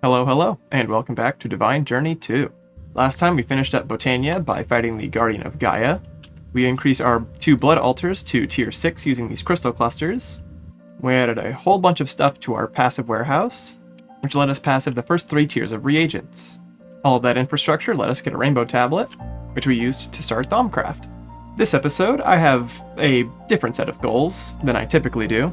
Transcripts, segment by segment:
Hello, and welcome back to Divine Journey 2. Last time we finished up Botania by fighting the Guardian of Gaia. We increased our 2 blood altars to tier 6 using these crystal clusters. We added a whole bunch of stuff to our passive warehouse, which let us passive the first 3 tiers of reagents. All of that infrastructure let us get a rainbow tablet, which we used to start Thaumcraft. This episode, I have a different set of goals than I typically do.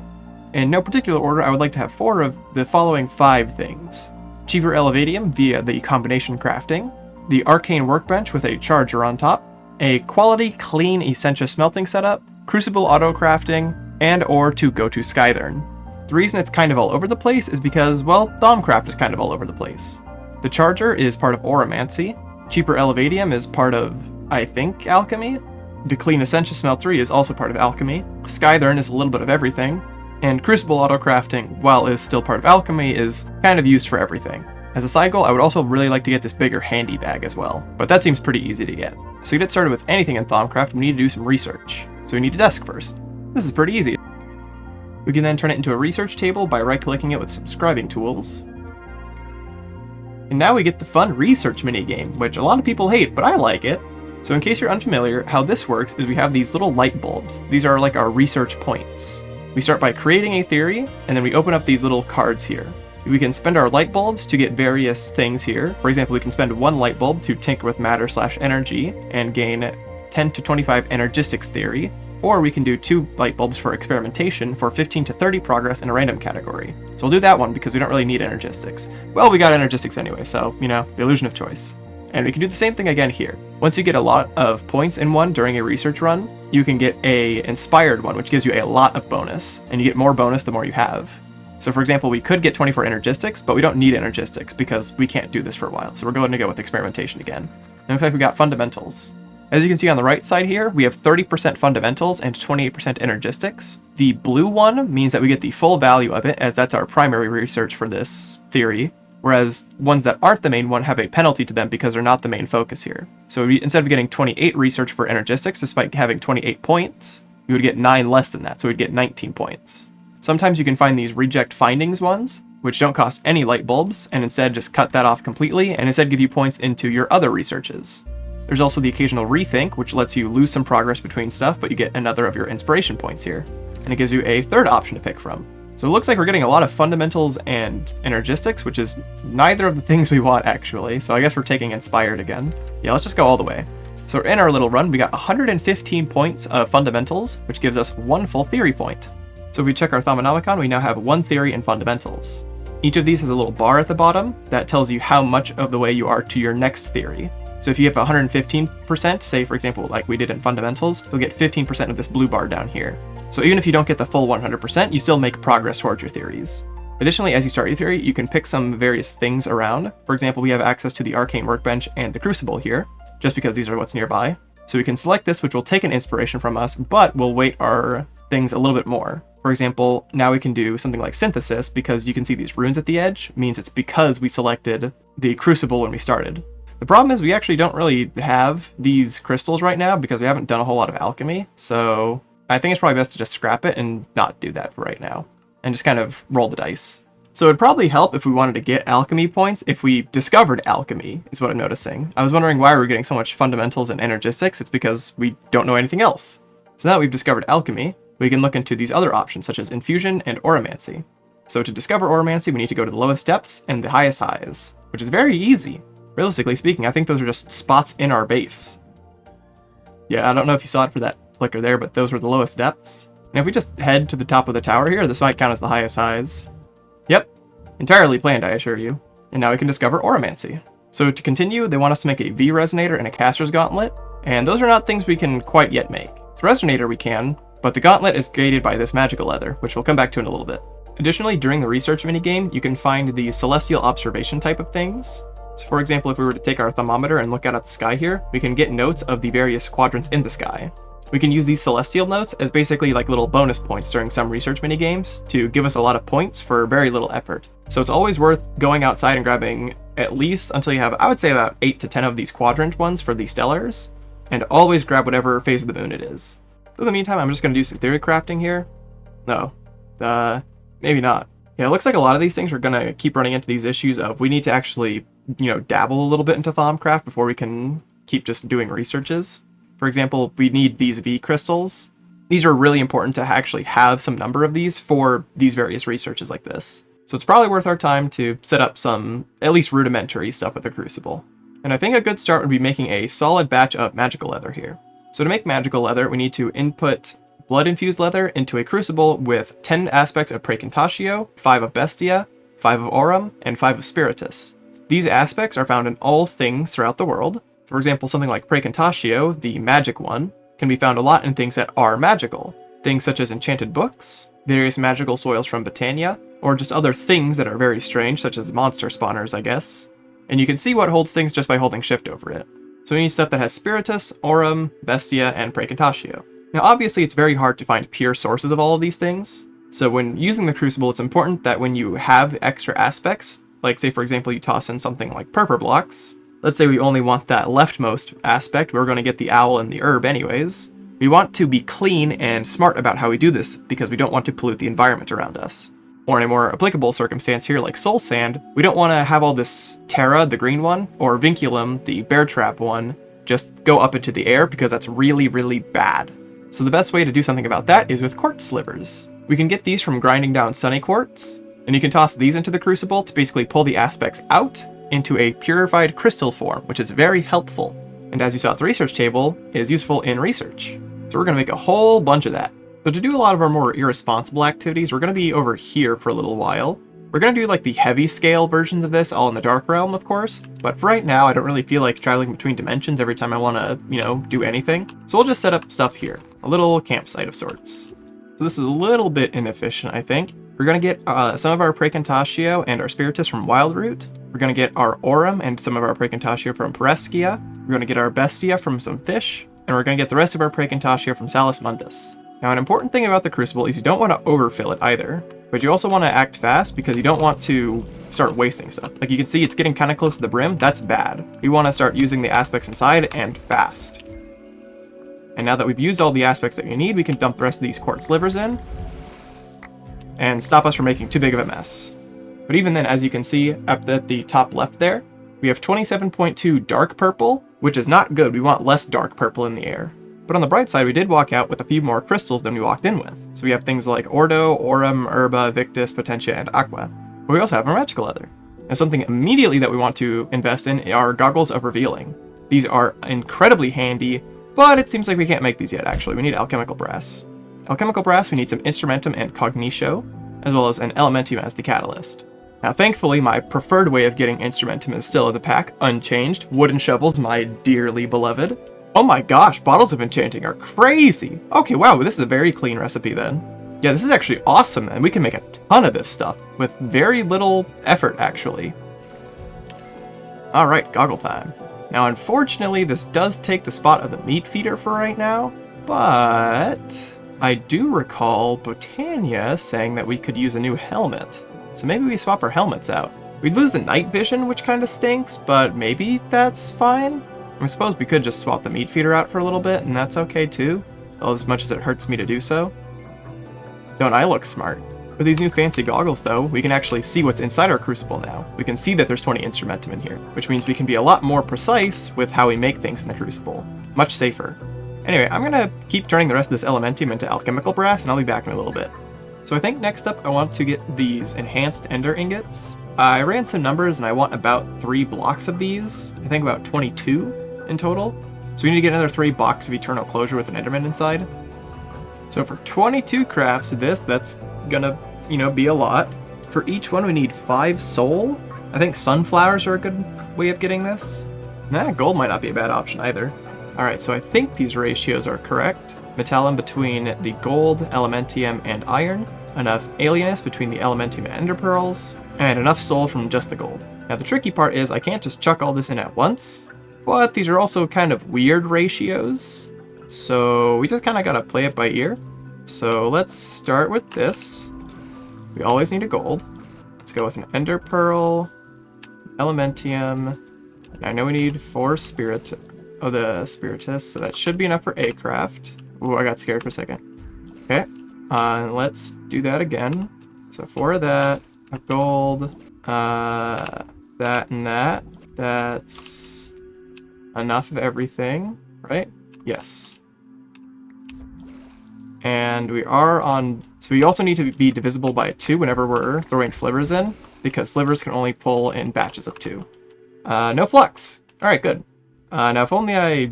In no particular order, I would like to have 4 of the following 5 things. Cheaper Elevadium via the combination crafting, the arcane workbench with a charger on top, a quality clean Essentia smelting setup, crucible auto crafting, and or to go to Skythern. The reason it's kind of all over the place is because, well, Thaumcraft is kind of all over the place. The charger is part of Oromancy, cheaper Elevadium is part of, I think, alchemy, the clean Essentia smeltery is also part of alchemy, Skythern is a little bit of everything, and Crucible Auto-Crafting, while is still part of alchemy, is kind of used for everything. As a side goal, I would also really like to get this bigger handy bag as well, but that seems pretty easy to get. So to get started with anything in Thaumcraft, we need to do some research. So we need a desk first. This is pretty easy. We can then turn it into a research table by right-clicking it with some scribing tools. And now we get the fun research minigame, which a lot of people hate, but I like it. So in case you're unfamiliar, how this works is we have these little light bulbs. These are like our research points. We start by creating a theory, and then we open up these little cards here. We can spend our light bulbs to get various things here. For example, we can spend 1 light bulb to tinker with matter/energy and gain 10 to 25 energistics theory, or we can do 2 light bulbs for experimentation for 15 to 30 progress in a random category. So we'll do that one because we don't really need energistics. Well, we got energistics anyway, so, you know, the illusion of choice. And we can do the same thing again here. Once you get a lot of points in one during a research run, you can get a inspired one, which gives you a lot of bonus, and you get more bonus the more you have. So for example, we could get 24 energistics, but we don't need energistics because we can't do this for a while. So we're going to go with experimentation again. And it looks like we got fundamentals. As you can see on the right side here, we have 30% fundamentals and 28% energistics. The blue one means that we get the full value of it, as that's our primary research for this theory. Whereas ones that aren't the main one have a penalty to them because they're not the main focus here. So instead of getting 28 research for energistics, despite having 28 points, you would get 9 less than that, so we'd get 19 points. Sometimes you can find these reject findings ones, which don't cost any light bulbs, and instead just cut that off completely, and instead give you points into your other researches. There's also the occasional rethink, which lets you lose some progress between stuff, but you get another of your inspiration points here. And it gives you a third option to pick from. So it looks like we're getting a lot of fundamentals and energistics, which is neither of the things we want actually, so I guess we're taking inspired again. Yeah, let's just go all the way. So in our little run, we got 115 points of fundamentals, which gives us 1 full theory point. So if we check our Thaumonomicon, we now have 1 theory in fundamentals. Each of these has a little bar at the bottom that tells you how much of the way you are to your next theory. So if you have 115%, say for example like we did in fundamentals, you'll get 15% of this blue bar down here. So even if you don't get the full 100%, you still make progress towards your theories. Additionally, as you start your theory, you can pick some various things around. For example, we have access to the arcane workbench and the crucible here, just because these are what's nearby. So we can select this, which will take an inspiration from us, but will weight our things a little bit more. For example, now we can do something like synthesis, because you can see these runes at the edge, means it's because we selected the crucible when we started. The problem is we actually don't really have these crystals right now because we haven't done a whole lot of alchemy, so I think it's probably best to just scrap it and not do that for right now, and just kind of roll the dice. So it'd probably help if we wanted to get alchemy points if we discovered alchemy, is what I'm noticing. I was wondering why we're getting so much fundamentals and energistics. It's because we don't know anything else. So now that we've discovered alchemy, we can look into these other options such as infusion and oromancy. So to discover oromancy, we need to go to the lowest depths and the highest highs, which is very easy. Realistically speaking, I think those are just spots in our base. Yeah, I don't know if you saw it for that flicker there, but those were the lowest depths. And if we just head to the top of the tower here, this might count as the highest highs. Yep, entirely planned, I assure you. And now we can discover oromancy. So to continue, they want us to make a V resonator and a caster's gauntlet, and those are not things we can quite yet make. The resonator we can, but the gauntlet is gated by this magical leather, which we'll come back to in a little bit. Additionally, during the research minigame, you can find the celestial observation type of things. So for example, if we were to take our thermometer and look out at the sky here, we can get notes of the various quadrants in the sky. We can use these celestial notes as basically like little bonus points during some research minigames to give us a lot of points for very little effort. So it's always worth going outside and grabbing at least until you have, I would say, about 8 to 10 of these quadrant ones for the stellars, and always grab whatever phase of the moon it is. So in the meantime, I'm just going to do some theory crafting here. No, maybe not. Yeah, it looks like a lot of these things are going to keep running into these issues of we need to actually, dabble a little bit into Thaumcraft before we can keep just doing researches. For example, we need these V crystals. These are really important to actually have some number of these for these various researches like this. So it's probably worth our time to set up some, at least rudimentary stuff with the Crucible. And I think a good start would be making a solid batch of magical leather here. So to make magical leather, we need to input blood-infused leather into a crucible with 10 aspects of Praecantatio, 5 of Bestia, 5 of Aurum, and 5 of Spiritus. These aspects are found in all things throughout the world. For example, something like Praecantatio, the magic one, can be found a lot in things that are magical. Things such as enchanted books, various magical soils from Botania, or just other things that are very strange, such as monster spawners, I guess. And you can see what holds things just by holding shift over it. So we need stuff that has Spiritus, Aurum, Bestia, and Praecantatio. Now obviously it's very hard to find pure sources of all of these things, so when using the Crucible it's important that when you have extra aspects, like say for example you toss in something like purple blocks, let's say we only want that leftmost aspect, we're going to get the owl and the herb anyways, we want to be clean and smart about how we do this because we don't want to pollute the environment around us. Or in a more applicable circumstance here like soul sand, we don't want to have all this Terra, the green one, or Vinculum, the bear trap one, just go up into the air because that's really, really bad. So the best way to do something about that is with quartz slivers. We can get these from grinding down sunny quartz, and you can toss these into the Crucible to basically pull the aspects out into a purified crystal form, which is very helpful. And as you saw at the research table, is useful in research. So we're going to make a whole bunch of that. So to do a lot of our more irresponsible activities, we're going to be over here for a little while. We're going to do like the heavy scale versions of this, all in the Dark Realm, of course. But for right now, I don't really feel like traveling between dimensions every time I want to, do anything. So we'll just set up stuff here. A little campsite of sorts. So this is a little bit inefficient, I think. We're going to get some of our Praecantatio and our Spiritus from Wildroot. We're going to get our Aurum and some of our Praecantatio from Pereskia. We're going to get our Bestia from some fish. And we're going to get the rest of our Praecantatio from Salus Mundus. Now an important thing about the Crucible is you don't want to overfill it either. But you also want to act fast because you don't want to start wasting stuff. Like you can see it's getting kind of close to the brim. That's bad. We want to start using the aspects inside and fast. And now that we've used all the aspects that we need, we can dump the rest of these quartz slivers in and stop us from making too big of a mess. But even then, as you can see up at the top left there, we have 27.2 dark purple, which is not good. We want less dark purple in the air. But on the bright side, we did walk out with a few more crystals than we walked in with. So we have things like Ordo, Aurum, Herba, Victus, Potentia, and Aqua. But we also have our magical leather. And something immediately that we want to invest in are Goggles of Revealing. These are incredibly handy, but it seems like we can't make these yet, actually. We need alchemical brass. Alchemical brass, we need some instrumentum and cognitio, as well as an elementium as the catalyst. Now, thankfully, my preferred way of getting instrumentum is still in the pack, unchanged. Wooden shovels, my dearly beloved. Oh my gosh, bottles of enchanting are crazy! Okay, wow, this is a very clean recipe then. Yeah, this is actually awesome, and we can make a ton of this stuff with very little effort, actually. Alright, goggle time. Now, unfortunately, this does take the spot of the meat feeder for right now, but I do recall Botania saying that we could use a new helmet. So maybe we swap our helmets out. We'd lose the night vision, which kind of stinks, but maybe that's fine. I suppose we could just swap the meat feeder out for a little bit, and that's okay too, as much as it hurts me to do so. Don't I look smart? With these new fancy goggles though, we can actually see what's inside our Crucible now. We can see that there's 20 instrumentum in here, which means we can be a lot more precise with how we make things in the Crucible. Much safer. Anyway, I'm gonna keep turning the rest of this elementium into alchemical brass, and I'll be back in a little bit. So I think next up I want to get these enhanced ender ingots. I ran some numbers and I want about 3 blocks of these. I think about 22 in total. So we need to get another 3 blocks of eternal closure with an enderman inside. So for 22 crafts of this, that's gonna, be a lot. For each one we need 5 soul. I think sunflowers are a good way of getting this. Nah, gold might not be a bad option either. Alright, so I think these ratios are correct. Metallum between the gold, elementium, and iron. Enough alienus between the elementium and ender pearls. And enough soul from just the gold. Now the tricky part is I can't just chuck all this in at once. But these are also kind of weird ratios, so we just kind of gotta play it by ear. So let's start with this. We always need a gold. Let's go with an ender pearl, elementium, and I know we need 4 spirit of the spiritus, so that should be enough for a craft. Ooh, I got scared for a second. Okay, let's do that again. So 4 of that, a gold, that and that. That's enough of everything, right? Yes. And we are on, so we also need to be divisible by 2 whenever we're throwing slivers in, because slivers can only pull in batches of 2. No flux. All right, good. Now, if only I,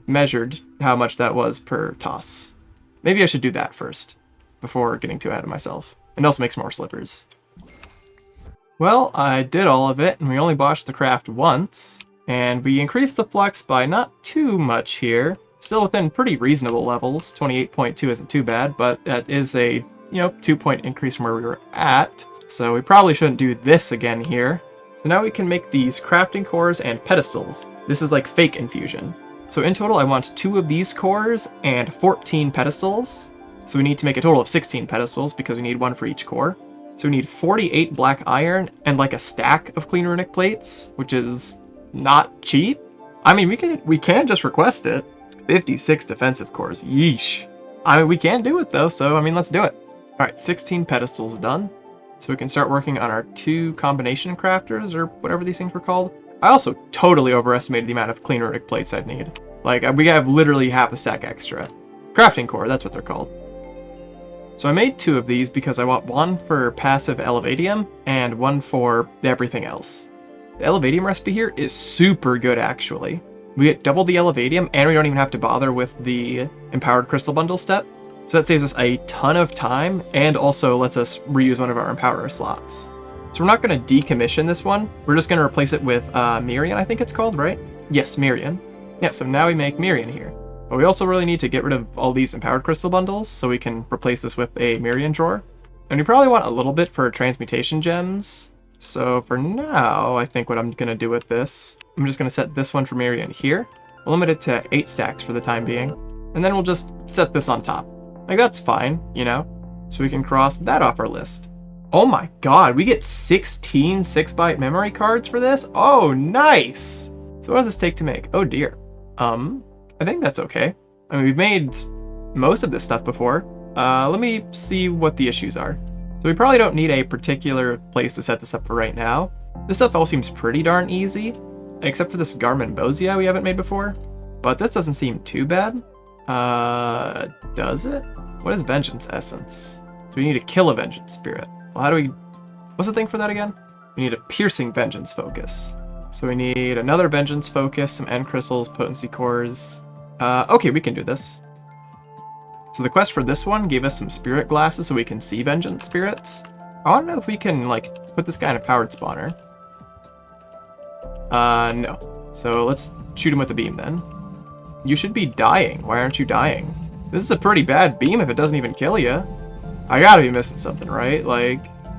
measured how much that was per toss. Maybe I should do that first, before getting too ahead of myself. And also makes more slivers. Well, I did all of it, and we only botched the craft once. And we increased the flux by not too much here. Still within pretty reasonable levels. 28.2 isn't too bad, but that is a, 2-point increase from where we were at. So we probably shouldn't do this again here. So now we can make these crafting cores and pedestals. This is like fake infusion. So in total, I want 2 of these cores and 14 pedestals. So we need to make a total of 16 pedestals because we need 1 for each core. So we need 48 black iron and like a stack of clean runic plates, which is not cheap. I mean, we can just request it. 56 defensive cores, yeesh. I mean, we can do it though, so let's do it. All right, 16 pedestals done. So we can start working on our 2 combination crafters, or whatever these things were called. I also totally overestimated the amount of clean runic plates I'd need. Like, we have literally half a stack extra. Crafting core, that's what they're called. So I made 2 of these because I want 1 for passive elevadium and 1 for everything else. The elevadium recipe here is super good, actually. We get double the elevadium, and we don't even have to bother with the empowered crystal bundle step. So that saves us a ton of time, and also lets us reuse one of our empower slots. So we're not going to decommission this one. We're just going to replace it with Mirian, I think it's called, right? Yes, Mirian. Yeah, so now we make Mirian here. But we also really need to get rid of all these empowered crystal bundles, so we can replace this with a Mirian drawer. And we probably want a little bit for transmutation gems. So for now, I think what I'm going to do with this, I'm just going to set this one for Mirian here. We'll limit it to 8 stacks for the time being. And then we'll just set this on top. Like, that's fine, So we can cross that off our list. Oh my god, we get 16 6-byte memory cards for this? Oh, nice! So what does this take to make? Oh dear. I think that's okay. I mean, we've made most of this stuff before. Let me see what the issues are. So we probably don't need a particular place to set this up for right now. This stuff all seems pretty darn easy, except for this Garmin Bozia we haven't made before. But this doesn't seem too bad. Does it? What is Vengeance Essence? So we need to kill a Vengeance Spirit. Well, how do we... What's the thing for that again? We need a Piercing Vengeance Focus. So we need another Vengeance Focus, some End Crystals, Potency Cores. Okay, we can do this. So the quest for this one gave us some Spirit Glasses so we can see Vengeance Spirits. I want to know if we can, put this guy in a powered spawner. No. So let's shoot him with the beam then. You should be dying. Why aren't you dying? This is a pretty bad beam if it doesn't even kill you. I gotta be missing something, right?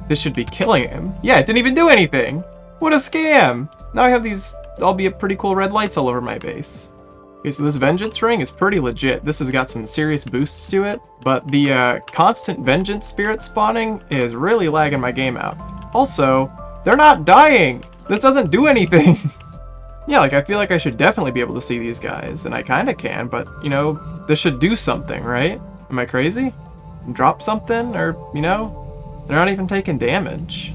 This should be killing him. Yeah, it didn't even do anything. What a scam. Now I have these, albeit pretty cool red lights all over my base. Okay, so this Vengeance Ring is pretty legit. This has got some serious boosts to it, but the constant Vengeance Spirit spawning is really lagging my game out. Also, they're not dying! This doesn't do anything! Yeah, I feel like I should definitely be able to see these guys, and I kinda can, but, this should do something, right? Am I crazy? Drop something, or, they're not even taking damage.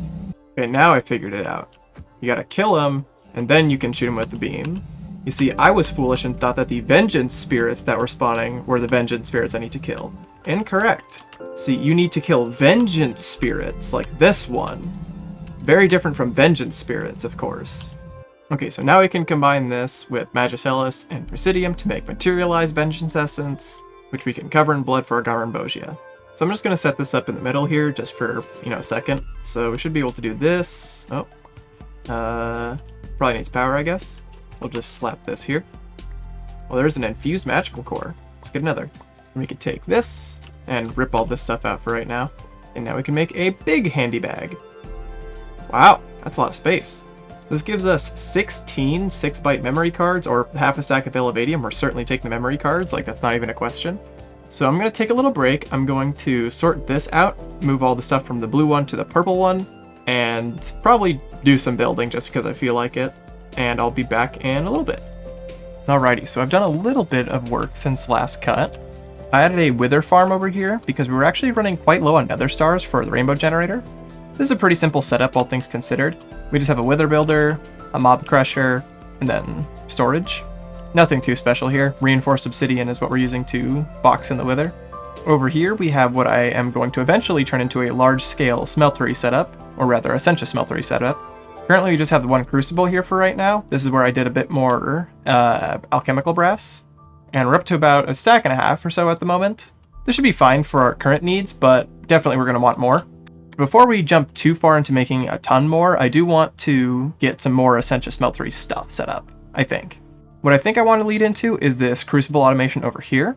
Okay, now I figured it out. You gotta kill them, and then you can shoot them with the beam. You see, I was foolish and thought that the Vengeance Spirits that were spawning were the Vengeance Spirits I need to kill. Incorrect. See, you need to kill Vengeance Spirits, like this one. Very different from Vengeance Spirits, of course. Okay, so now we can combine this with Magicellus and Presidium to make Materialized Vengeance Essence, which we can cover in blood for our Garmin Bozia. So I'm just going to set this up in the middle here, just for, a second. So we should be able to do this. Oh. Probably needs power, I guess. We'll just slap this here. Well, there's an infused magical core. Let's get another. And we could take this and rip all this stuff out for right now. And now we can make a big handy bag. Wow, that's a lot of space. This gives us 16 6-byte memory cards, or half a stack of Elevadium. We're certainly taking the memory cards, that's not even a question. So I'm going to take a little break. I'm going to sort this out, move all the stuff from the blue one to the purple one, and probably do some building just because I feel like it. And I'll be back in a little bit. Alrighty, so I've done a little bit of work since last cut. I added a wither farm over here because we were actually running quite low on nether stars for the rainbow generator. This is a pretty simple setup, all things considered. We just have a wither builder, a mob crusher, and then storage. Nothing too special here. Reinforced obsidian is what we're using to box in the wither. Over here we have what I am going to eventually turn into a large-scale smeltery setup, or rather a Essentia smeltery setup. Currently we just have the one crucible here for right now. This is where I did a bit more alchemical brass. And we're up to about a stack and a half or so at the moment. This should be fine for our current needs, but definitely we're going to want more. Before we jump too far into making a ton more, I do want to get some more Essentia smeltery stuff set up, I think. What I think I want to lead into is this crucible automation over here.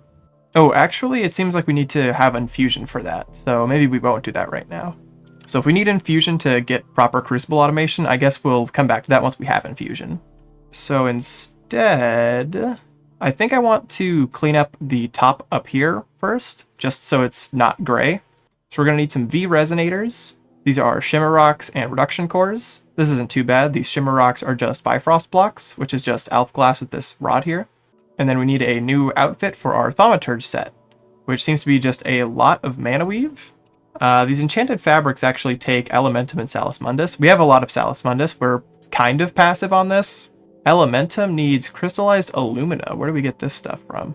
Oh, actually, it seems like we need to have infusion for that, so maybe we won't do that right now. So if we need infusion to get proper crucible automation, I guess we'll come back to that once we have infusion. So instead, I think I want to clean up the top up here first, just so it's not gray. So we're going to need some V resonators. These are shimmer rocks and reduction cores. This isn't too bad. These shimmer rocks are just Bifrost blocks, which is just elf glass with this rod here. And then we need a new outfit for our Thaumaturge set, which seems to be just a lot of mana weave. These enchanted fabrics actually take Elementum and Salus Mundus. We have a lot of Salus Mundus. We're kind of passive on this. Elementum needs crystallized alumina. Where do we get this stuff from?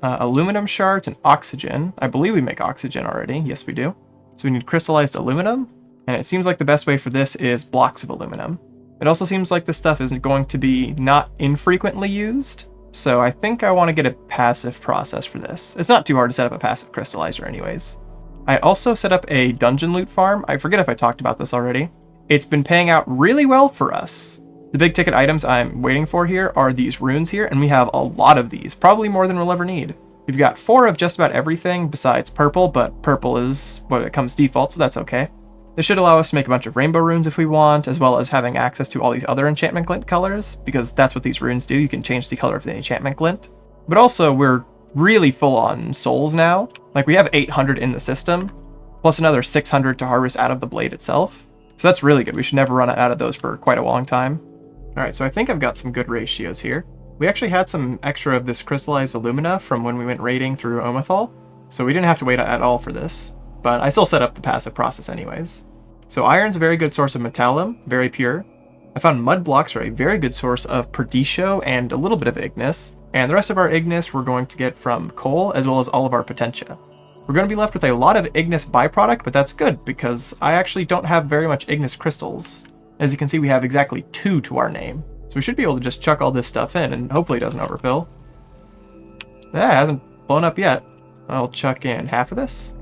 Aluminum shards and oxygen. I believe we make oxygen already. Yes, we do. So we need crystallized aluminum. And it seems like the best way for this is blocks of aluminum. It also seems like this stuff isn't going to be not infrequently used. So I think I want to get a passive process for this. It's not too hard to set up a passive crystallizer anyways. I also set up a dungeon loot farm. I forget if I talked about this already. It's been paying out really well for us. The big ticket items I'm waiting for here are these runes here, and we have a lot of these, probably more than we'll ever need. We've got 4 of just about everything besides purple, but purple is what it comes default, so that's okay. This should allow us to make a bunch of rainbow runes if we want, as well as having access to all these other enchantment glint colors, because that's what these runes do. You can change the color of the enchantment glint. But also, we're really full on souls now. Like, we have 800 in the system, plus another 600 to harvest out of the blade itself. So that's really good. We should never run out of those for quite a long time. Alright, so I think I've got some good ratios here. We actually had some extra of this crystallized alumina from when we went raiding through Omathal, so we didn't have to wait at all for this. But I still set up the passive process anyways. So iron's a very good source of metallum, very pure. I found mud blocks are a very good source of perdicio and a little bit of ignis. And the rest of our ignis we're going to get from coal, as well as all of our potentia. We're going to be left with a lot of ignis byproduct, but that's good, because I actually don't have very much ignis crystals. As you can see, we have exactly 2 to our name. So we should be able to just chuck all this stuff in, and hopefully it doesn't overfill. That hasn't blown up yet. I'll chuck in half of this.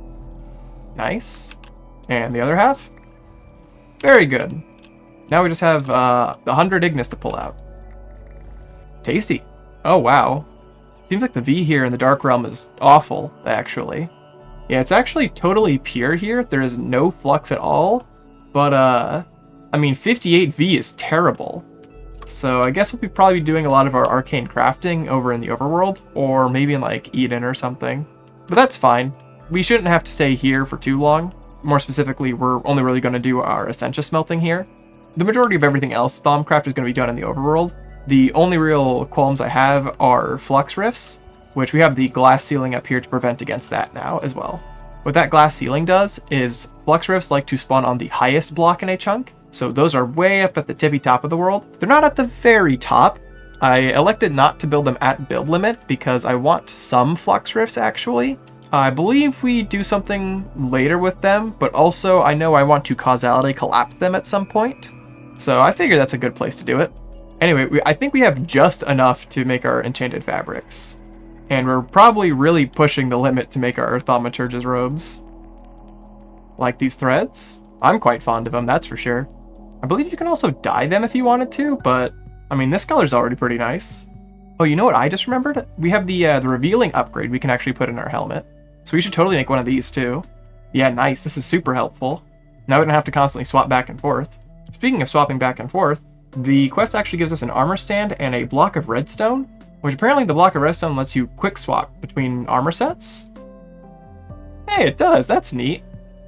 Nice. And the other half. Very good. Now we just have 100 ignis to pull out. Tasty. Oh, wow. Seems like the V here in the Dark Realm is awful, actually. Yeah, it's actually totally pure here. There is no flux at all. But, I mean, 58V is terrible. So I guess we'll be probably doing a lot of our arcane crafting over in the overworld, or maybe in, like, Eden or something. But that's fine. We shouldn't have to stay here for too long. More specifically, we're only really going to do our Essentia smelting here. The majority of everything else, Thaumcraft, is going to be done in the overworld. The only real qualms I have are Flux rifts, which we have the glass ceiling up here to prevent against that now as well. What that glass ceiling does is Flux rifts like to spawn on the highest block in a chunk, so those are way up at the tippy top of the world. They're not at the very top. I elected not to build them at build limit because I want some Flux rifts actually. I believe we do something later with them, but also I know I want to causality collapse them at some point. So I figure that's a good place to do it. Anyway, I think we have just enough to make our enchanted fabrics. And we're probably really pushing the limit to make our Thaumaturge's robes. Like these threads? I'm quite fond of them, that's for sure. I believe you can also dye them if you wanted to, but I mean, this color's already pretty nice. Oh, you know what I just remembered? We have the revealing upgrade we can actually put in our helmet. So we should totally make one of these too. Yeah, nice. This is super helpful. Now we don't have to constantly swap back and forth. Speaking of swapping back and forth, the quest actually gives us an armor stand and a block of redstone, which apparently the block of redstone lets you quick swap between armor sets. Hey, it does. That's neat.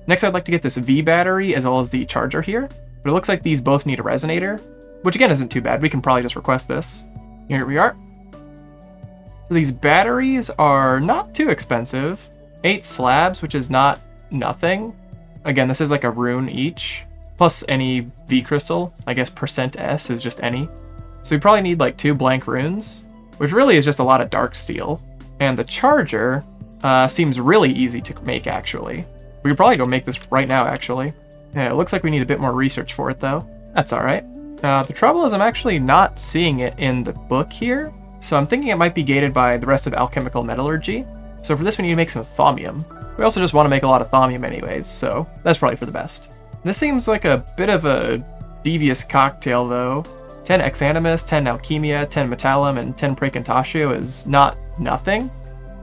Next, I'd like to get this V battery as well as the charger here, but it looks like these both need a resonator, which again isn't too bad. We can probably just request this. Here we are. So these batteries are not too expensive. 8 slabs, which is not nothing. Again, this is like a rune each. plus any V crystal. I guess %S is just any. So we probably need like 2 blank runes, which really is just a lot of dark steel. And the charger seems really easy to make, actually. We could probably go make this right now, actually. Yeah, it looks like we need a bit more research for it, though. That's alright. The trouble is I'm actually not seeing it in the book here, so I'm thinking it might be gated by the rest of alchemical metallurgy. So for this we need to make some thaumium. We also just want to make a lot of thaumium anyways, so that's probably for the best. This seems like a bit of a devious cocktail, though. 10 Exanimus, 10 Alchemia, 10 Metallum, and 10 Praecantatio is not nothing.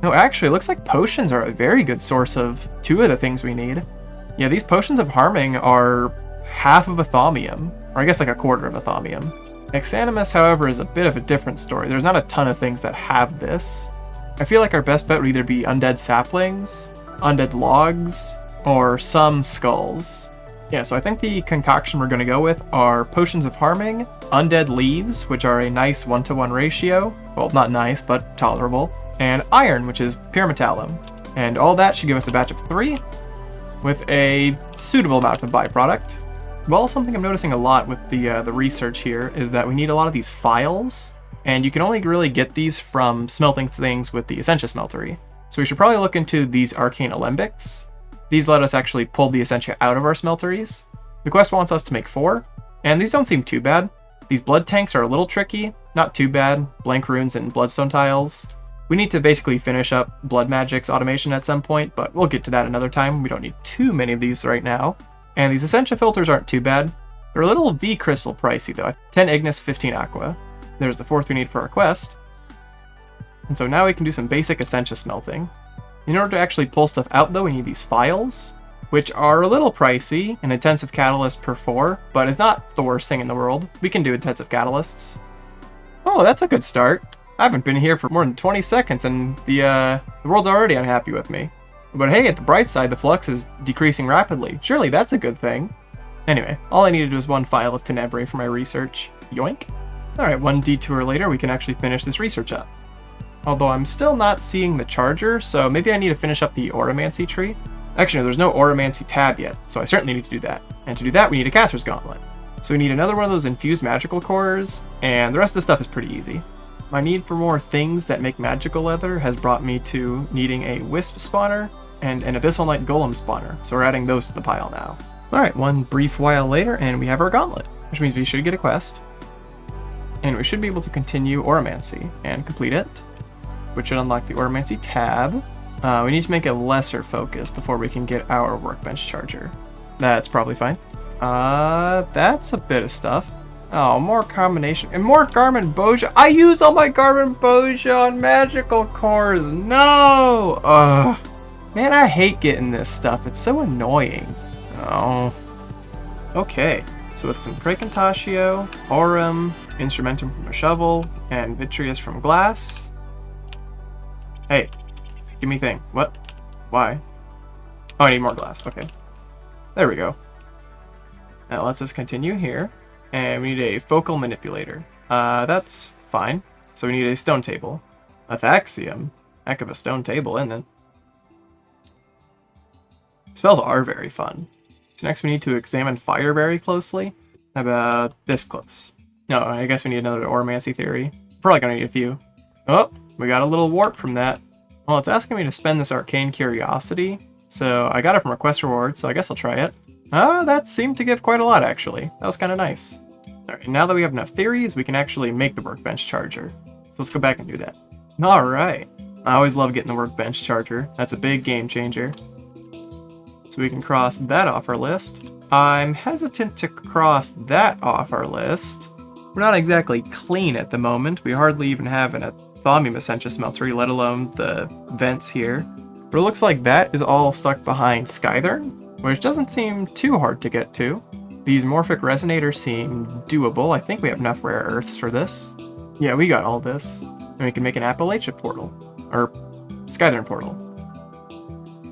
No, actually, it looks like potions are a very good source of 2 of the things we need. Yeah, these potions of harming are half of a thaumium, or I guess like a quarter of a thaumium. Exanimus, however, is a bit of a different story. There's not a ton of things that have this. I feel like our best bet would either be undead saplings, undead logs, or some skulls. Yeah, so I think the concoction we're going to go with are potions of harming, undead leaves, which are a nice 1-to-1 ratio. Well, not nice, but tolerable. And iron, which is pure metallum. And all that should give us a batch of 3, with a suitable amount of byproduct. Well, something I'm noticing a lot with the research here is that we need a lot of these files, and you can only really get these from smelting things with the Essentia Smeltery. So we should probably look into these arcane alembics. These let us actually pull the Essentia out of our smelteries. The quest wants us to make 4, and these don't seem too bad. These blood tanks are a little tricky, not too bad, blank runes and bloodstone tiles. We need to basically finish up blood magic's automation at some point, but we'll get to that another time. We don't need too many of these right now. And these Essentia filters aren't too bad. They're a little V crystal pricey though. 10 Ignis, 15 Aqua. There's the 4th we need for our quest. And so now we can do some basic Essentia smelting. In order to actually pull stuff out though, we need these files, which are a little pricey, an intensive catalyst per 4, but it's not the worst thing in the world. We can do intensive catalysts. Oh, that's a good start. I haven't been here for more than 20 seconds and the world's already unhappy with me. But hey, at the bright side, the flux is decreasing rapidly. Surely that's a good thing. Anyway, all I needed was 1 file of Tenebrae for my research. Yoink. Alright, 1 detour later, we can actually finish this research up. Although I'm still not seeing the charger, so maybe I need to finish up the Oromancy tree. Actually, no, there's no Oromancy tab yet, so I certainly need to do that. And to do that, we need a Caster's Gauntlet. So we need another one of those infused magical cores, and the rest of the stuff is pretty easy. My need for more things that make magical leather has brought me to needing a Wisp spawner and an Abyssal Knight Golem spawner, so we're adding those to the pile now. Alright, 1 brief while later, and we have our gauntlet, which means we should get a quest. And we should be able to continue Oromancy and complete it, which should unlock the Oromancy tab. We need to make a lesser focus before we can get our workbench charger. That's probably fine. That's a bit of stuff. Oh, more combination and more Garmin Boja. I used all my Garmin Boja on magical cores. No! Ugh. Man, I hate getting this stuff. It's so annoying. Oh. Okay. So with some Praecantatio, Aurum, Instrumentum from a shovel, and Vitreous from glass. Hey, give me thing. What? Why? Oh, I need more glass. Okay. There we go. That lets us continue here. And we need a focal manipulator. That's fine. So we need a stone table. A Thaxium. Heck of a stone table, isn't it? Spells are very fun. So next we need to examine fire very closely. How about this close? No, I guess we need another Oromancy theory. Probably gonna need a few. Oh, we got a little warp from that. Well, it's asking me to spend this arcane curiosity. So I got it from a quest reward, so I guess I'll try it. That seemed to give quite a lot, actually. That was kind of nice. Alright, now that we have enough theories, we can actually make the workbench charger. So let's go back and do that. Alright. I always love getting the workbench charger. That's a big game changer. So we can cross that off our list. I'm hesitant to cross that off our list. We're not exactly clean at the moment. We hardly even have a Thaumium Essentia Smeltery, let alone the vents here. But it looks like that is all stuck behind Skythern, which doesn't seem too hard to get to. These Morphic Resonators seem doable. I think we have enough rare earths for this. Yeah, we got all this. And we can make an Appalachia portal. Or Skythern portal.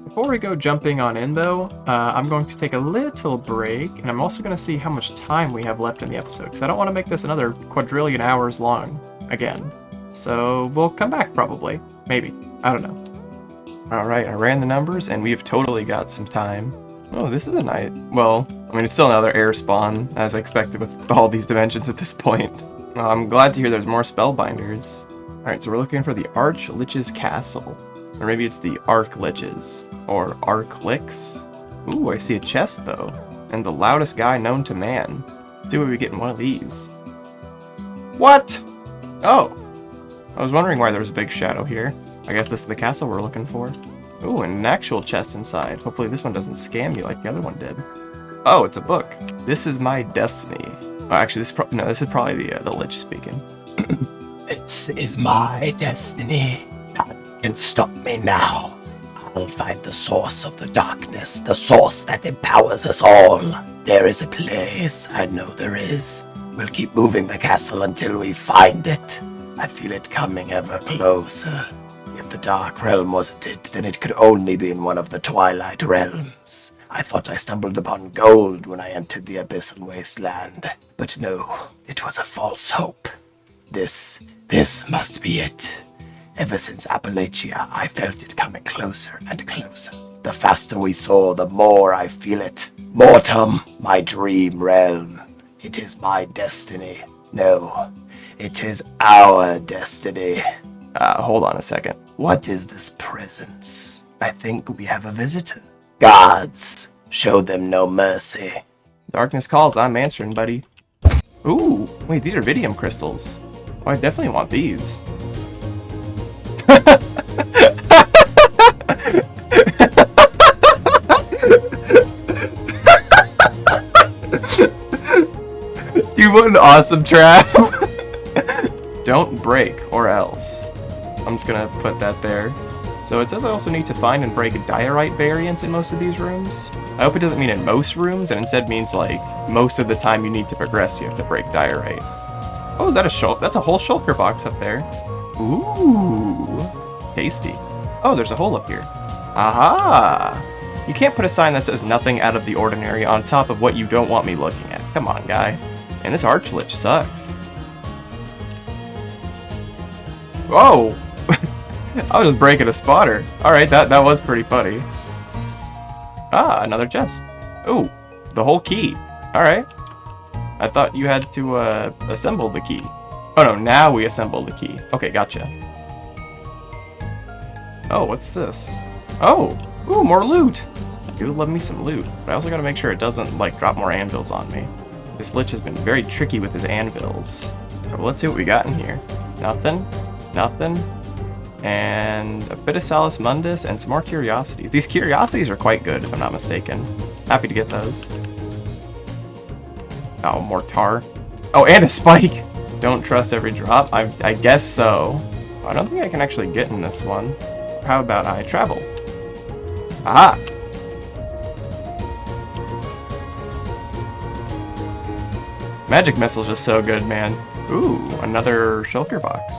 Before we go jumping on in though, I'm going to take a little break, and I'm also going to see how much time we have left in the episode, because I don't want to make this another quadrillion hours long again. So we'll come back probably. Maybe. I don't know. Alright, I ran the numbers, and we have totally got some time. Oh, this is a night. Well, I mean, it's still another air spawn, as I expected with all these dimensions at this point. I'm glad to hear there's more spellbinders. Alright, so we're looking for the Arch Lich's Castle. Or maybe it's the Arc Liches. Or Arc Licks. Ooh, I see a chest, though. And the loudest guy known to man. Let's see what we get in one of these. What? Oh. I was wondering why there was a big shadow here. I guess this is the castle we're looking for. Ooh, and an actual chest inside. Hopefully this one doesn't scam you like the other one did. Oh, it's a book. This is my destiny. Oh, actually, this is probably the Lich speaking. This is my destiny. None can stop me now. I'll find the source of the darkness, the source that empowers us all. There is a place, I know there is. We'll keep moving the castle until we find it. I feel it coming ever closer. If the Dark Realm wasn't it, then it could only be in one of the Twilight Realms. I thought I stumbled upon gold when I entered the Abyssal Wasteland. But no, it was a false hope. This must be it. Ever since Appalachia, I felt it coming closer and closer. The faster we soar, the more I feel it. Mortem, my dream realm. It is my destiny. No, it is our destiny. Hold on a second. What is this presence? I think we have a visitor. Gods, show them no mercy. Darkness calls, I'm answering, buddy. Ooh, wait, these are Vidium crystals. Oh, I definitely want these. Dude, what an awesome trap. Don't break, or else. I'm just gonna put that there. So it says I also need to find and break diorite variants in most of these rooms. I hope it doesn't mean in most rooms, and instead means like most of the time you need to progress, you have to break diorite. Oh, is that a shulker? That's a whole shulker box up there. Ooh, tasty. Oh, there's a hole up here. Aha! You can't put a sign that says nothing out of the ordinary on top of what you don't want me looking at. Come on, guy. And this Archlich sucks. Whoa! I was just breaking a spotter. Alright, that was pretty funny. Ah, another chest. Ooh, the whole key. Alright. I thought you had to assemble the key. Oh no, now we assemble the key. Okay, gotcha. Oh, what's this? Oh! Ooh, more loot! I do love me some loot, but I also gotta make sure it doesn't, like, drop more anvils on me. This Lich has been very tricky with his anvils. But let's see what we got in here. Nothing. Nothing. And a bit of Salus Mundus and some more curiosities. These curiosities are quite good, if I'm not mistaken. Happy to get those. Oh, more tar. Oh, and a spike! Don't trust every drop? I guess so. I don't think I can actually get in this one. How about I travel? Aha! Magic Missile's just so good, man. Ooh, another shulker box.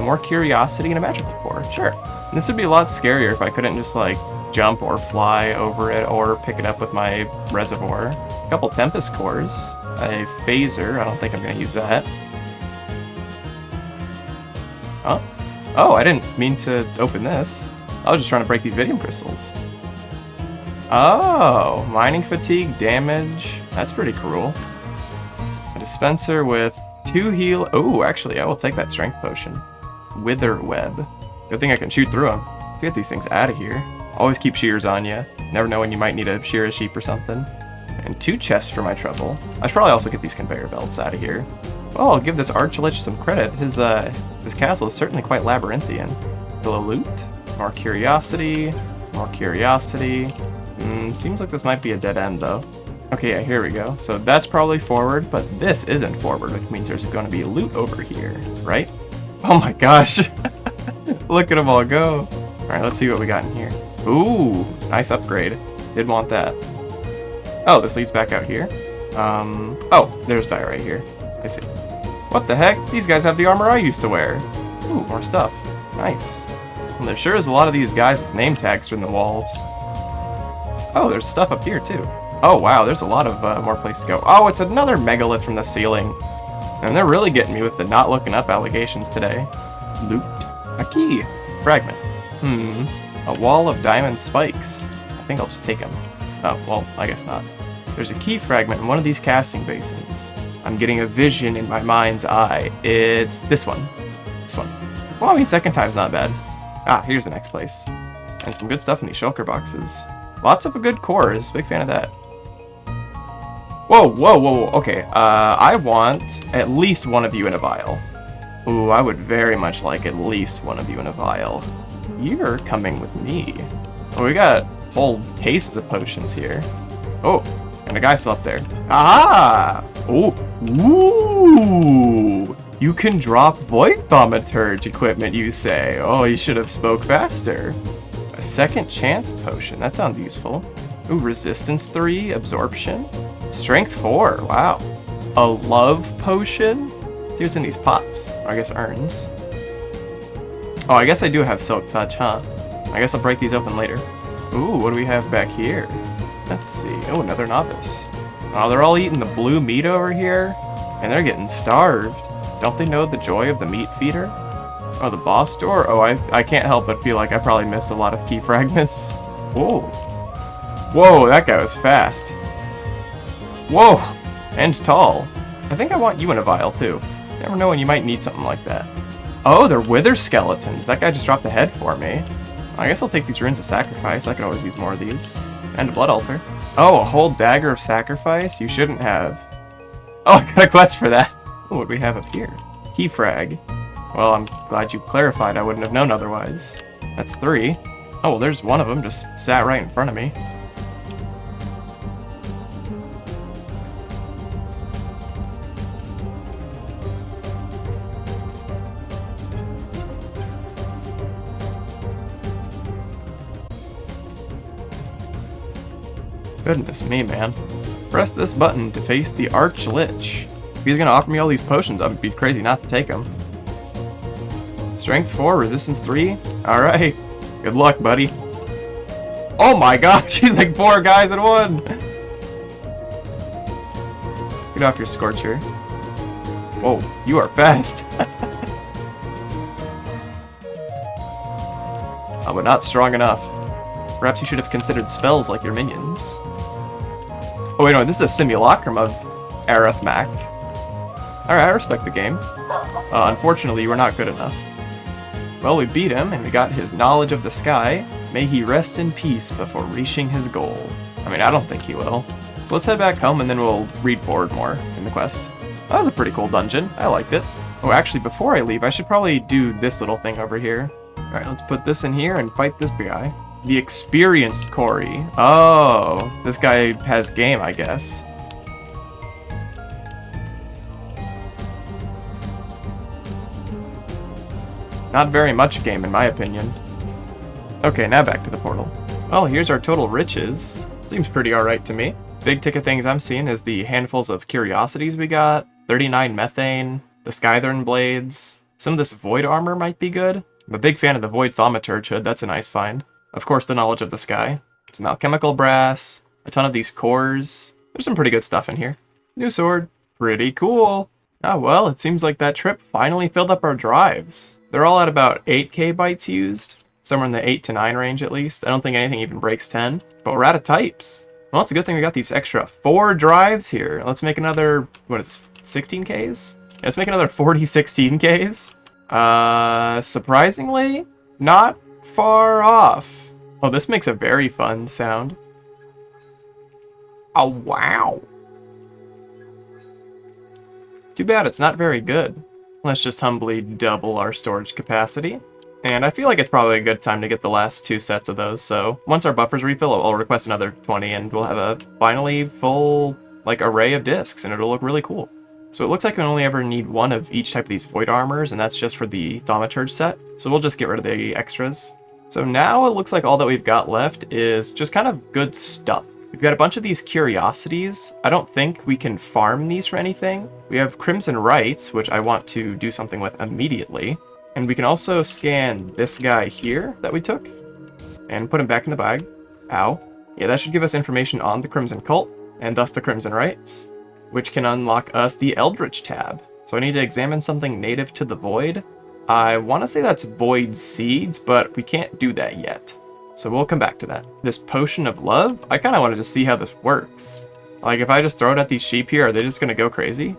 More curiosity and a magical core. Sure. And this would be a lot scarier if I couldn't just, like, jump or fly over it or pick it up with my reservoir. A couple Tempest cores. A phaser. I don't think I'm going to use that. Huh? Oh, I didn't mean to open this. I was just trying to break these Vidium crystals. Oh, mining fatigue, damage. That's pretty cool. A dispenser with 2 heal. Oh, actually, I will take that strength potion. Wither web. Good thing I can shoot through them. Let's get these things out of here. Always keep shears on you. Never know when you might need to shear a sheep or something. And 2 chests for my trouble. I should probably also get these conveyor belts out of here. Well, I'll give this Archlich some credit. His castle is certainly quite labyrinthian. Hello, loot. More curiosity. More curiosity. Seems like this might be a dead end, though. Okay, yeah, here we go. So that's probably forward, but this isn't forward, which means there's going to be loot over here, right? Oh my gosh! Look at them all go. Alright, let's see what we got in here. Ooh, nice upgrade. Did want that. Oh, this leads back out here. Oh, there's die right here. I see. What the heck? These guys have the armor I used to wear. Ooh, more stuff. Nice. And there sure is a lot of these guys with name tags from the walls. Oh, there's stuff up here, too. Oh, wow, there's a lot of more places to go. Oh, it's another megalith from the ceiling. And they're really getting me with the not looking up allegations today. Loot. A key. Fragment. A wall of diamond spikes. I think I'll just take them. Oh, well, I guess not. There's a key fragment in one of these casting basins. I'm getting a vision in my mind's eye. It's this one. This one. Well, I mean, second time's not bad. Ah, here's the next place. And some good stuff in these shulker boxes. Lots of good cores. Big fan of that. Whoa, whoa, whoa, whoa. Okay, I want at least one of you in a vial. Ooh, I would very much like at least one of you in a vial. You're coming with me. Oh, we got whole cases of potions here. Oh, and a guy still up there. Aha! Oh, ooh! You can drop void thaumaturge equipment, you say. Oh, you should have spoke faster. A second chance potion. That sounds useful. Ooh, resistance 3, absorption. Strength 4, wow. A love potion? See what's in these pots. Or I guess urns. Oh, I guess I do have silk touch, huh? I guess I'll break these open later. Ooh, what do we have back here? Let's see. Oh, another novice. Oh, they're all eating the blue meat over here. And they're getting starved. Don't they know the joy of the meat feeder? Oh, the boss door? Oh, I can't help but feel like I probably missed a lot of key fragments. Whoa. Whoa, that guy was fast. Whoa! And tall. I think I want you in a vial, too. You never know when you might need something like that. Oh, they're wither skeletons. That guy just dropped a head for me. I guess I'll take these runes of sacrifice. I could always use more of these. And a blood altar. Oh, a whole dagger of sacrifice? You shouldn't have. Oh, I got a quest for that. Oh, what do we have up here? Key frag. Well, I'm glad you clarified. I wouldn't have known otherwise. That's 3. Oh, well, there's one of them just sat right in front of me. Goodness me, man. Press this button to face the Arch Lich. If he's gonna offer me all these potions, I'd be crazy not to take them. Strength 4, resistance 3. Alright. Good luck, buddy. Oh my god, she's like 4 guys in one! Get off your Scorcher. Whoa, you are fast. Oh, but not strong enough. Perhaps you should have considered spells like your minions. Oh wait, no, this is a simulacrum of Arithmac. Alright, I respect the game. Unfortunately, you were not good enough. Well, we beat him, and we got his knowledge of the sky. May he rest in peace before reaching his goal. I mean, I don't think he will. So let's head back home, and then we'll read forward more in the quest. That was a pretty cool dungeon. I liked it. Oh, actually, before I leave, I should probably do this little thing over here. Alright, let's put this in here and fight this guy. The experienced Cory. Oh, this guy has game, I guess. Not very much game, in my opinion. Okay, now back to the portal. Well, here's our total riches. Seems pretty alright to me. Big ticket things I'm seeing is the handfuls of curiosities we got, 39 methane, the Skythern blades. Some of this void armor might be good. I'm a big fan of the void thaumaturge hood, that's a nice find. Of course, the knowledge of the sky. Some alchemical brass, a ton of these cores. There's some pretty good stuff in here. New sword. Pretty cool. Oh well, it seems like that trip finally filled up our drives. They're all at about 8k bytes used. Somewhere in the 8 to 9 range at least. I don't think anything even breaks 10. But we're out of types. Well, it's a good thing we got these extra 4 drives here. Let's make another, what is this, 16ks? Yeah, let's make another 40 16ks. Surprisingly, not far off. Oh, this makes a very fun sound. Oh, wow. Too bad it's not very good. Let's just humbly double our storage capacity. And I feel like it's probably a good time to get the last 2 sets of those, so once our buffers refill, I'll request another 20, and we'll have a finally full, like, array of discs, and it'll look really cool. So it looks like we only ever need 1 of each type of these void armors, and that's just for the thaumaturge set, so we'll just get rid of the extras. So now it looks like all that we've got left is just kind of good stuff. We've got a bunch of these curiosities. I don't think we can farm these for anything. We have Crimson Rites, which I want to do something with immediately. And we can also scan this guy here that we took and put him back in the bag. Ow. Yeah, that should give us information on the Crimson Cult, and thus the Crimson Rites, which can unlock us the Eldritch tab. So I need to examine something native to the Void. I want to say that's Void Seeds, but we can't do that yet. So we'll come back to that. This potion of love, I kind of wanted to see how this works. Like, if I just throw it at these sheep here, are they just going to go crazy?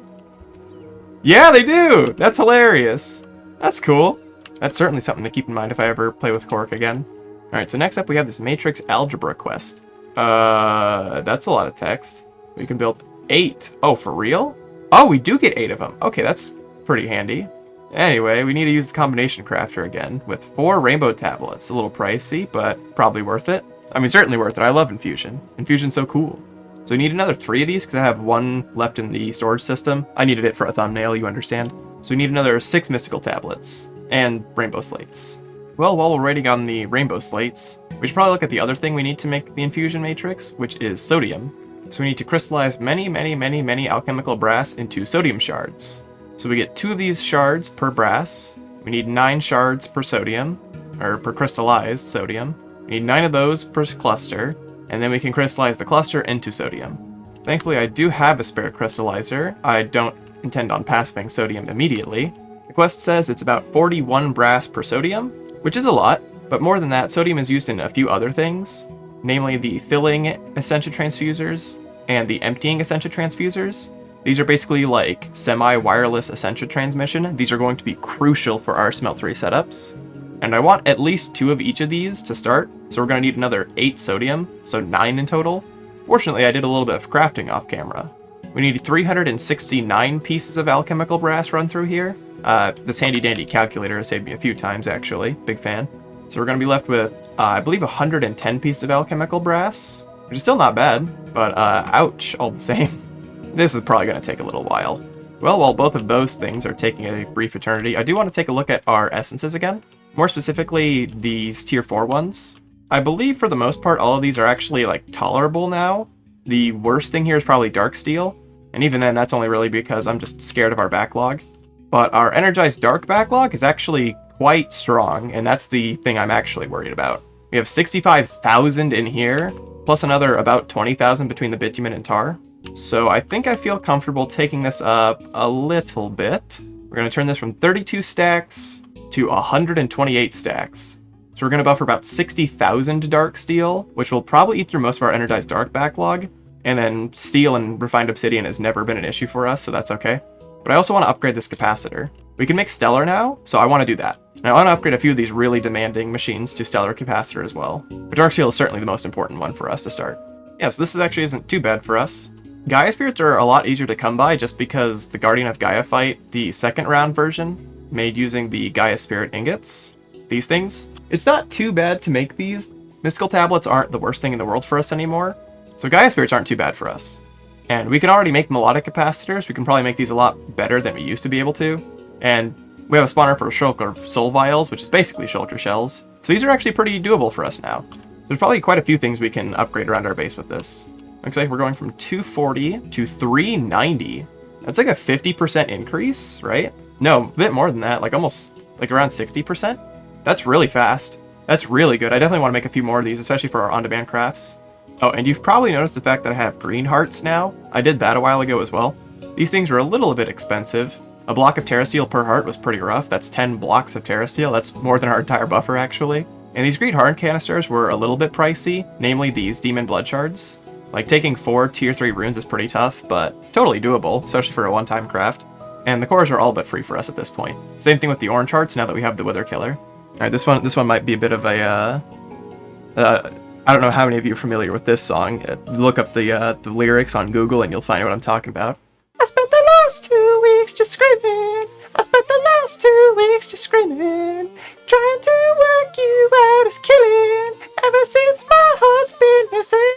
Yeah, they do! That's hilarious. That's cool. That's certainly something to keep in mind if I ever play with Cork again. Alright, so next up we have this Matrix Algebra quest. That's a lot of text. We can build 8. Oh, for real? Oh, we do get 8 of them. Okay, that's pretty handy. Anyway, we need to use the combination crafter again with 4 rainbow tablets. A little pricey, but probably worth it. I mean, certainly worth it. I love Infusion. Infusion's so cool. So we need another 3 of these because I have 1 left in the storage system. I needed it for a thumbnail, you understand. So we need another 6 mystical tablets and rainbow slates. Well, while we're waiting on the rainbow slates, we should probably look at the other thing we need to make the infusion matrix, which is sodium. So we need to crystallize many alchemical brass into sodium shards. So we get 2 of these shards per brass. We need 9 shards per sodium, or per crystallized sodium. We need 9 of those per cluster, and then we can crystallize the cluster into sodium. Thankfully, I do have a spare crystallizer. I don't intend on passiving sodium immediately. The quest says it's about 41 brass per sodium, which is a lot, but more than that, sodium is used in a few other things, namely the filling Essentia transfusers and the emptying Essentia transfusers. These are basically like semi-wireless Essentia transmission. These are going to be crucial for our smeltery setups. And I want at least 2 of each of these to start, so we're going to need another 8 sodium, so 9 in total. Fortunately, I did a little bit of crafting off camera. We need 369 pieces of alchemical brass run through here. This handy-dandy calculator has saved me a few times, actually. Big fan. So we're going to be left with, I believe, 110 pieces of alchemical brass, which is still not bad, but ouch, all the same. This is probably going to take a little while. Well, while both of those things are taking a brief eternity, I do want to take a look at our essences again. More specifically, these tier 4 ones. I believe for the most part, all of these are actually like tolerable now. The worst thing here is probably dark steel, and even then, that's only really because I'm just scared of our backlog. But our energized dark backlog is actually quite strong, and that's the thing I'm actually worried about. We have 65,000 in here, plus another about 20,000 between the bitumen and tar. So I think I feel comfortable taking this up a little bit. We're going to turn this from 32 stacks to 128 stacks. So we're going to buffer about 60,000 dark steel, which will probably eat through most of our energized dark backlog. And then steel and refined obsidian has never been an issue for us, so that's okay. But I also want to upgrade this capacitor. We can make stellar now, so I want to do that. And I want to upgrade a few of these really demanding machines to stellar capacitor as well. But dark steel is certainly the most important one for us to start. Yeah, so this actually isn't too bad for us. Gaia spirits are a lot easier to come by just because the Guardian of Gaia fight, the second round version, made using the Gaia spirit ingots, these things. It's not too bad to make these. Mystical tablets aren't the worst thing in the world for us anymore, so Gaia spirits aren't too bad for us. And we can already make melodic capacitors. We can probably make these a lot better than we used to be able to. And we have a spawner for Shulker soul vials, which is basically Shulker shells. So these are actually pretty doable for us now. There's probably quite a few things we can upgrade around our base with this. Looks like we're going from 240 to 390. That's like a 50% increase, right? No, a bit more than that, like almost like around 60%. That's really fast. That's really good. I definitely want to make a few more of these, especially for our on-demand crafts. Oh, and you've probably noticed the fact that I have green hearts now. I did that a while ago as well. These things were a little bit expensive. A block of terrasteel per heart was pretty rough. That's 10 blocks of terrasteel. That's more than our entire buffer, actually. And these green heart canisters were a little bit pricey, namely these demon blood shards. Like, taking 4 tier 3 runes is pretty tough, but totally doable, especially for a one-time craft. And the cores are all but free for us at this point. Same thing with the orange hearts now that we have the Wither Killer. Alright, this one might be a bit of a, I don't know how many of you are familiar with this song. Look up the lyrics on Google and you'll find what I'm talking about. I spent the last 2 weeks just screaming. I spent the last 2 weeks just screaming. Trying to work you out is killing. Ever since my heart's been missing.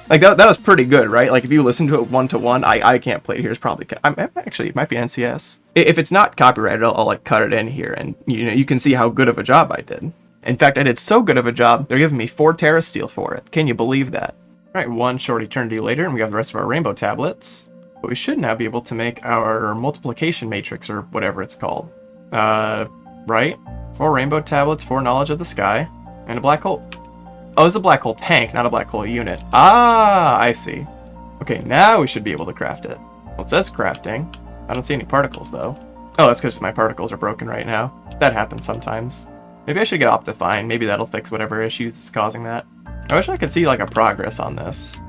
Like, that was pretty good, right? Like, if you listen to it one-to-one, I can't play it here. It's probably... actually, it might be NCS. If it's not copyrighted, I'll like, cut it in here, and, you can see how good of a job I did. In fact, I did so good of a job, they're giving me 4 terrasteel for it. Can you believe that? Alright, 1 short eternity later, and we have the rest of our rainbow tablets. But we should now be able to make our multiplication matrix, or whatever it's called. Right? 4 rainbow tablets, 4 knowledge of the sky, and a black hole. Oh, this is a black hole tank, not a black hole unit. Ah, I see. Okay, now we should be able to craft it. Well, it says crafting. I don't see any particles, though. Oh, that's because my particles are broken right now. That happens sometimes. Maybe I should get Optifine. Maybe that'll fix whatever issues is causing that. I wish I could see, like, a progress on this.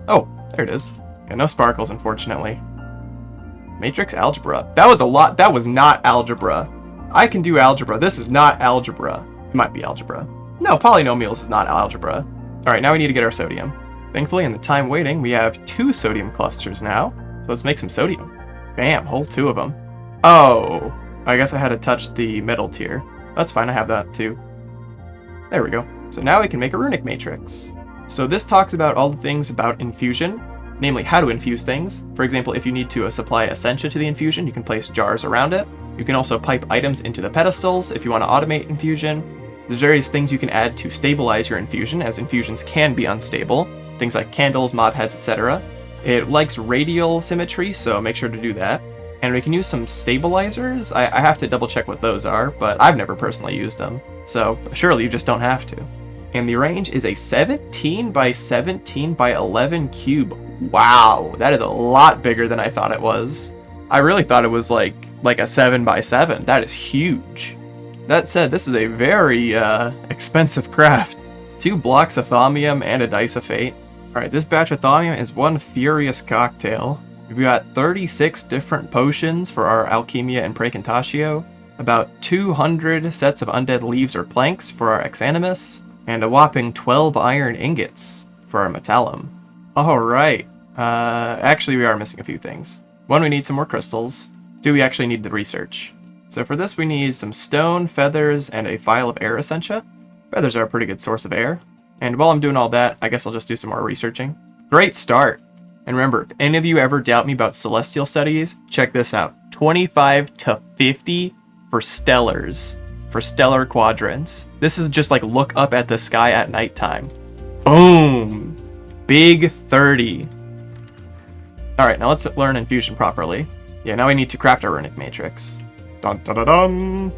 Oh, there it is. Yeah, no sparkles, unfortunately. Matrix algebra. That was a lot. That was not algebra. I can do algebra. This is not algebra. It might be algebra. No, polynomials is not algebra. Alright, now we need to get our sodium. Thankfully, in the time waiting, we have 2 sodium clusters now. So let's make some sodium. Bam, whole 2 of them. Oh, I guess I had to touch the metal tier. That's fine, I have that too. There we go. So now we can make a runic matrix. So this talks about all the things about infusion, namely how to infuse things. For example, if you need to supply essentia to the infusion, you can place jars around it. You can also pipe items into the pedestals if you want to automate infusion. There's various things you can add to stabilize your infusion, as infusions can be unstable. Things like candles, mob heads, etc. It likes radial symmetry, so make sure to do that. And we can use some stabilizers. I have to double check what those are, but I've never personally used them. So surely you just don't have to. And the range is a 17 by 17 by 11 cube. Wow, that is a lot bigger than I thought it was. I really thought it was like a 7 by 7. That is huge. That said, this is a very expensive craft. 2 blocks of thaumium and a dice of fate. Alright, this batch of thaumium is one furious cocktail. We've got 36 different potions for our Alchemia and Praecantatio, about 200 sets of undead leaves or planks for our Exanimus, and a whopping 12 iron ingots for our Metallum. Alright, actually we are missing a few things. 1, we need some more crystals. 2, we actually need the research. So for this we need some stone, feathers, and a vial of air essentia. Feathers are a pretty good source of air. And while I'm doing all that, I guess I'll just do some more researching. Great start! And remember, if any of you ever doubt me about celestial studies, check this out. 25 to 50 for stellars. For stellar quadrants. This is just like look up at the sky at nighttime. Boom! Big 30. Alright, now let's learn infusion properly. Yeah, now we need to craft our runic matrix. Dun dun dun dun!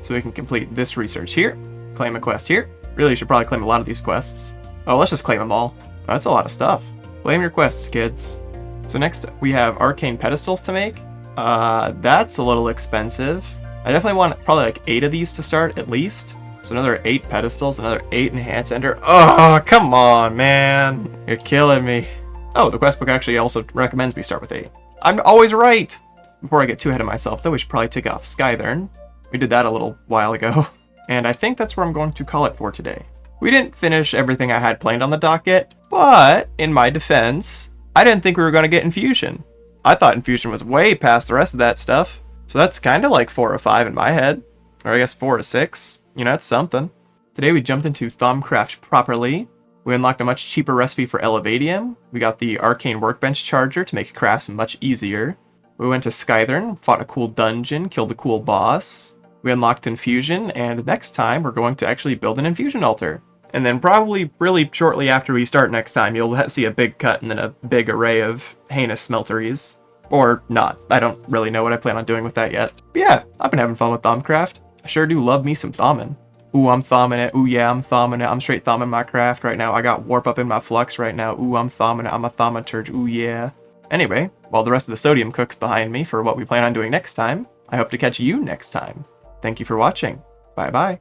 So we can complete this research here. Claim a quest here. Really should probably claim a lot of these quests. Oh, let's just claim them all. That's a lot of stuff. Claim your quests, kids. So next, we have arcane pedestals to make. That's a little expensive. I definitely want probably like 8 of these to start, at least. So another 8 pedestals, another 8 enhance ender. Oh, come on, man. You're killing me. Oh, the quest book actually also recommends we start with 8. I'm always right! Before I get too ahead of myself, though, we should probably take off Skythern. We did that a little while ago. And I think that's where I'm going to call it for today. We didn't finish everything I had planned on the docket, but in my defense, I didn't think we were going to get Infusion. I thought Infusion was way past the rest of that stuff. So that's kind of like 4 or 5 in my head. Or I guess 4 or 6. You know, that's something. Today we jumped into Thaumcraft properly. We unlocked a much cheaper recipe for Elevadium. We got the Arcane Workbench Charger to make crafts much easier. We went to Skythern, fought a cool dungeon, killed a cool boss. We unlocked Infusion, and next time we're going to actually build an Infusion altar. And then probably really shortly after we start next time, you'll see a big cut and then a big array of heinous smelteries. Or not. I don't really know what I plan on doing with that yet. But yeah, I've been having fun with Thaumcraft. I sure do love me some thaumin. Ooh, I'm thaumin it. Ooh, yeah, I'm thaumin it. I'm straight thaumin my craft right now. I got warp up in my flux right now. Ooh, I'm thaumin it. I'm a thaumaturge. Ooh, yeah. Anyway, while the rest of the sodium cooks behind me for what we plan on doing next time, I hope to catch you next time. Thank you for watching. Bye-bye.